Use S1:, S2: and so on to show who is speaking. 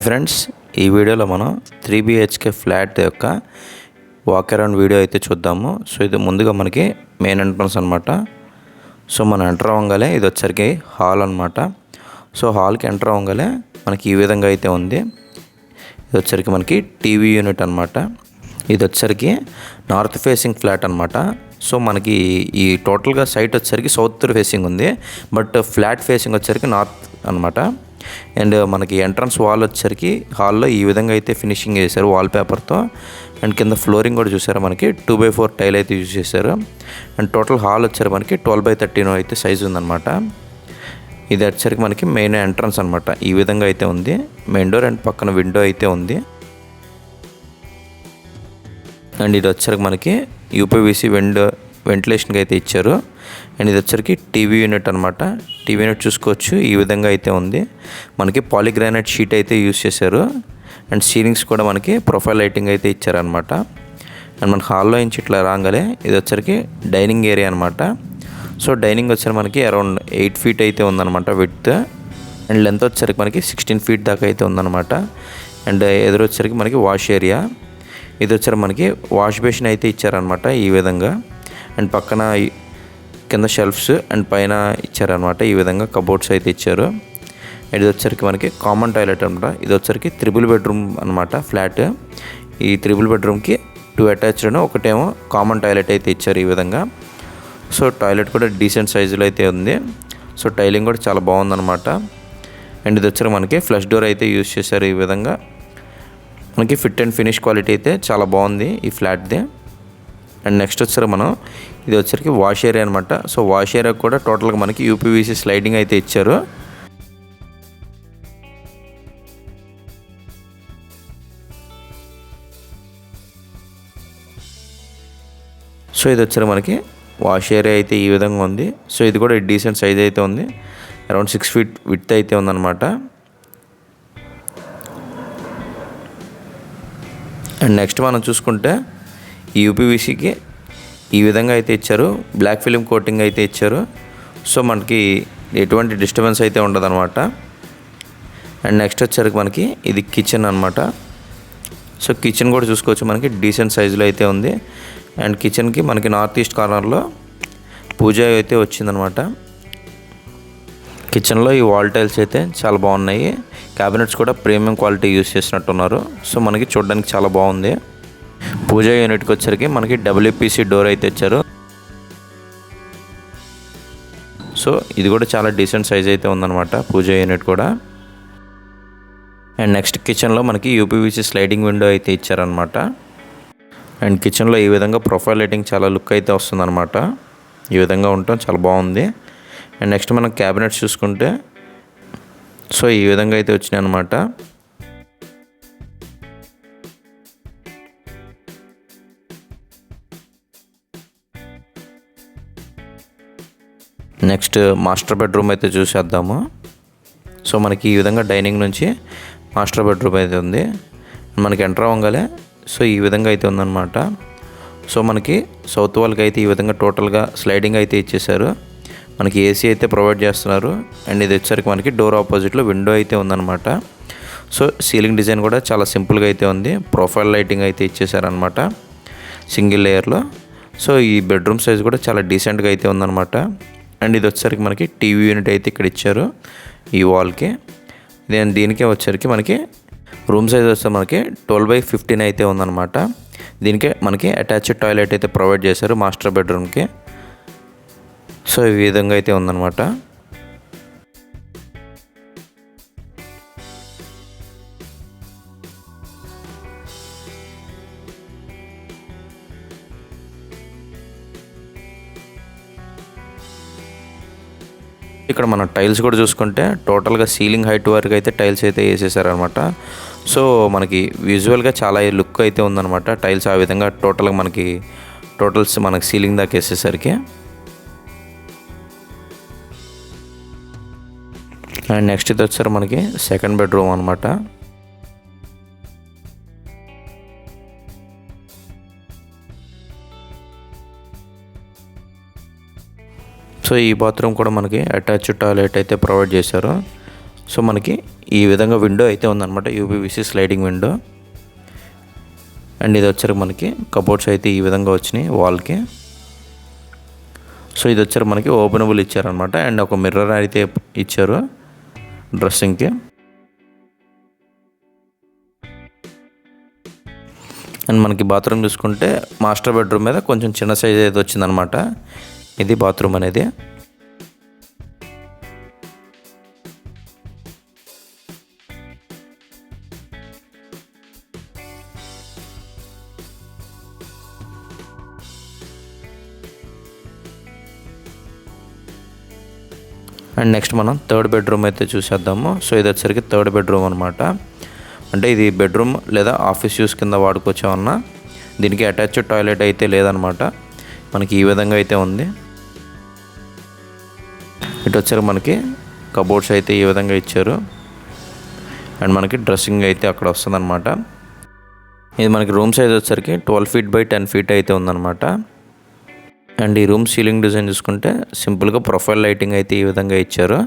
S1: Friends, ఈ వీడియోలో మనం 3 BHK ఫ్లాట్ యొక్క వాక్ అరౌండ్ వీడియో అయితే చూద్దాము. సో ఇది ముందుగా మనకి మెయిన్ ఎంట్రన్స్ అనమాట. సో మనం ఎంటర్ అవ్వగానే ఇది వచ్చరికి హాల్ అనమాట. సో హాల్కి ఎంటర్ అవ్వగానే మనకి ఈ విధంగా అయితే ఉంది. ఇది వచ్చరికి మనకి టీవీ యూనిట్ అనమాట. ఇది వచ్చరికి నార్త్ ఫేసింగ్ ఫ్లాట్ అనమాట. సో మనకి ఈ టోటల్గా సైట్ వచ్చరికి సౌత్ ఫేసింగ్ ఉంది, బట్ ఫ్లాట్ ఫేసింగ్ వచ్చరికి నార్త్ అనమాట. అండ్ మనకి ఎంట్రన్స్ వాల్ వచ్చేసరికి హాల్లో ఈ విధంగా అయితే ఫినిషింగ్ చేశారు వాల్ పేపర్తో. అండ్ కింద ఫ్లోరింగ్ కూడా చూసారు, మనకి 2x4 టైల్ అయితే యూజ్ చేశారు. అండ్ టోటల్ హాల్ వచ్చారు మనకి 12x13 అయితే సైజు ఉందన్నమాట. ఇది వచ్చేసరికి మనకి మెయిన్ ఎంట్రన్స్ అనమాట. ఈ విధంగా అయితే ఉంది. మెయిన్ డోర్ అండ్ పక్కన విండో అయితే ఉంది. అండ్ ఇది వచ్చరికి మనకి యూపీవీసీ వెంటిలేషన్కి అయితే ఇచ్చారు. అండ్ ఇది వచ్చరికి టీవీ యూనిట్ అనమాట. టీవీ యూనిట్ చూసుకోవచ్చు, ఈ విధంగా అయితే ఉంది. మనకి పాలిగ్రానైట్ షీట్ అయితే యూజ్ చేశారు. అండ్ సీలింగ్స్ కూడా మనకి ప్రొఫైల్ లైటింగ్ అయితే ఇచ్చారనమాట. అండ్ మన హాల్లో నుంచి ఇట్లా రాగానే ఇది వచ్చరికి డైనింగ్ ఏరియా అనమాట. సో డైనింగ్ వచ్చరికి మనకి అరౌండ్ 8 feet అయితే ఉందన్నమాట విడ్త్. అండ్ లెంత్ వచ్చరికి మనకి 16 feet దాకా అయితే ఉందన్నమాట. అండ్ ఎదురు వచ్చరికి మనకి వాష్ ఏరియా. ఇది వచ్చరికి మనకి వాష్ బేసిన్ అయితే ఇచ్చారనమాట ఈ విధంగా. అండ్ పక్కన కింద షెల్ఫ్స్ అండ్ పైన ఇచ్చారనమాట. ఈ విధంగా కబోర్డ్స్ అయితే ఇచ్చారు. ఇది వచ్చరికి మనకి కామన్ టాయిలెట్ అనమాట. ఇది వచ్చరికి 3 bedroom అనమాట ఫ్లాట్. ఈ 3 bedroomకి 2 అటాచ్డ్, ఒకటేమో కామన్ టాయిలెట్ అయితే ఇచ్చారు ఈ విధంగా. సో టాయిలెట్ కూడా డీసెంట్ సైజులో అయితే ఉంది. సో టైలింగ్ కూడా చాలా బాగుందన్నమాట. అండ్ ఇది వచ్చరికి మనకి ఫ్లష్ డోర్ అయితే యూజ్ చేశారు ఈ విధంగా. మనకి ఫిట్ అండ్ ఫినిష్ క్వాలిటీ అయితే చాలా బాగుంది ఈ ఫ్లాట్ది. అండ్ నెక్స్ట్ వచ్చారు మనం ఇది వచ్చరికి వాష్ ఏరియా అనమాట. సో వాష్ ఏరియా కూడా టోటల్గా మనకి యూపీవీసీ స్లైడింగ్ అయితే ఇచ్చారు. సో ఇది వచ్చారు మనకి వాష్ ఏరియా అయితే ఈ విధంగా ఉంది. సో ఇది కూడా డీసెంట్ సైజ్ అయితే ఉంది. అరౌండ్ 6 feet విడ్త్ అయితే ఉందన్నమాట. అండ్ నెక్స్ట్ మనం చూసుకుంటే ఈ యూపీవీసీకి ఈ విధంగా అయితే ఇచ్చారు. బ్లాక్ ఫిలిం కోటింగ్ అయితే ఇచ్చారు. సో మనకి ఎటువంటి డిస్టర్బెన్స్ అయితే ఉండదన్నమాట. అండ్ నెక్స్ట్ వచ్చరికి మనకి ఇది కిచెన్ అనమాట. సో కిచెన్ కూడా చూసుకోవచ్చు, మనకి డీసెంట్ సైజులో అయితే ఉంది. అండ్ కిచెన్కి మనకి నార్త్ ఈస్ట్ కార్నర్లో పూజ అయితే వచ్చిందనమాట. కిచెన్లో ఈ వాల్ టైల్స్ అయితే చాలా బాగున్నాయి. క్యాబినెట్స్ కూడా ప్రీమియం క్వాలిటీ యూస్ చేసినట్టున్నారు. సో మనకి చూడడానికి చాలా బాగుంది. పూజ యూనిట్కి వచ్చరికి మనకి WPC డోర్ అయితే ఇచ్చారు. సో ఇది కూడా చాలా డీసెంట్ సైజ్ అయితే ఉందన్నమాట పూజ యూనిట్ కూడా. అండ్ నెక్స్ట్ కిచెన్లో మనకి యూపీవీసీ స్లైడింగ్ విండో అయితే ఇచ్చారనమాట. అండ్ కిచెన్లో ఈ విధంగా ప్రొఫైల్ లైటింగ్ చాలా లుక్ అయితే వస్తుందన్నమాట. ఈ విధంగా ఉండటం చాలా బాగుంది. అండ్ నెక్స్ట్ మనం క్యాబినెట్స్ చూసుకుంటే సో ఈ విధంగా అయితే వచ్చినాయి అనమాట. నెక్స్ట్ మాస్టర్ బెడ్రూమ్ అయితే చూసేద్దాము. సో మనకి ఈ విధంగా డైనింగ్ నుంచి మాస్టర్ బెడ్రూమ్ అయితే ఉంది. మనకి ఎంటర్ అవ్వగానే సో ఈ విధంగా అయితే ఉందన్నమాట. సో మనకి సౌత్ వాల్కి అయితే ఈ విధంగా టోటల్గా స్లైడింగ్ అయితే ఇచ్చేసారు. మనకి ఏసీ అయితే ప్రొవైడ్ చేస్తున్నారు. అండ్ ఇది వచ్చరికి మనకి డోర్ ఆపోజిట్లో విండో అయితే ఉందన్నమాట. సో సీలింగ్ డిజైన్ కూడా చాలా సింపుల్గా అయితే ఉంది. ప్రొఫైల్ లైటింగ్ అయితే ఇచ్చేసారనమాట సింగిల్ లేయర్లో. సో ఈ బెడ్రూమ్ సైజ్ కూడా చాలా డీసెంట్గా అయితే ఉందన్నమాట. అండ్ ఇది వచ్చరికి మనకి టీవీ యూనిట్ అయితే ఇక్కడ ఇచ్చారు ఈ వాల్కి. దీనికే వచ్చరికి మనకి రూమ్ సైజ్ వస్తే మనకి 12x15 అయితే ఉందన్నమాట. దీనికే మనకి అటాచ్డ్ టాయిలెట్ అయితే ప్రొవైడ్ చేశారు మాస్టర్ బెడ్రూమ్కి. సో ఈ విధంగా అయితే ఉందన్నమాట. ఇక్కడ మన టైల్స్ కూడా చూసుకుంటే టోటల్గా సీలింగ్ హైట్ వరకు అయితే టైల్స్ అయితే వేసేసారనమాట. సో మనకి విజువల్గా చాలా లుక్ అయితే ఉందన్నమాట. టైల్స్ ఆ విధంగా టోటల్గా మనకి మనకి సీలింగ్ దాకా వేసేసరికి. అండ్ నెక్స్ట్ ఇది వచ్చారు మనకి సెకండ్ బెడ్రూమ్ అనమాట. సో ఈ బాత్రూమ్ కూడా మనకి అటాచ్డ్ టాయిలెట్ అయితే ప్రొవైడ్ చేశారు. సో మనకి ఈ విధంగా విండో అయితే ఉందన్నమాట, యూపీవీసీ స్లైడింగ్ విండో. అండ్ ఇది వచ్చరికి మనకి కబోర్డ్స్ అయితే ఈ విధంగా వచ్చినాయి వాల్కి. సో ఇది వచ్చరికి మనకి ఓపెనబుల్ ఇచ్చారనమాట. అండ్ ఒక మిర్రర్ అయితే ఇచ్చారు డ్రెస్సింగ్కి. అండ్ మనకి బాత్రూమ్ చూసుకుంటే మాస్టర్ బెడ్రూమ్ మీద కొంచెం చిన్న సైజ్ అయితే వచ్చిందనమాట. ఇది బాత్రూమ్ అనేది. అండ్ నెక్స్ట్ మనం థర్డ్ బెడ్రూమ్ అయితే చూసేద్దాము. సో ఇది వచ్చరికి థర్డ్ బెడ్రూమ్ అనమాట. అంటే ఇది బెడ్రూమ్ లేదా ఆఫీస్ యూస్ కింద వాడుకోవచ్చామన్నా. దీనికి అటాచ్డ్ టాయిలెట్ అయితే లేదనమాట. మనకి ఈ విధంగా అయితే ఉంది. ఇటు వచ్చరికి మనకి కబోర్డ్స్ అయితే ఈ విధంగా ఇచ్చారు. అండ్ మనకి డ్రెస్సింగ్ అయితే అక్కడ వస్తుందన్నమాట. ఇది మనకి రూమ్ సైజ్ వచ్చరికి 12 feet by 10 feet అయితే ఉందన్నమాట. అండ్ ఈ రూమ్ సీలింగ్ డిజైన్ చూసుకుంటే సింపుల్గా ప్రొఫైల్ లైటింగ్ అయితే ఈ విధంగా ఇచ్చారు.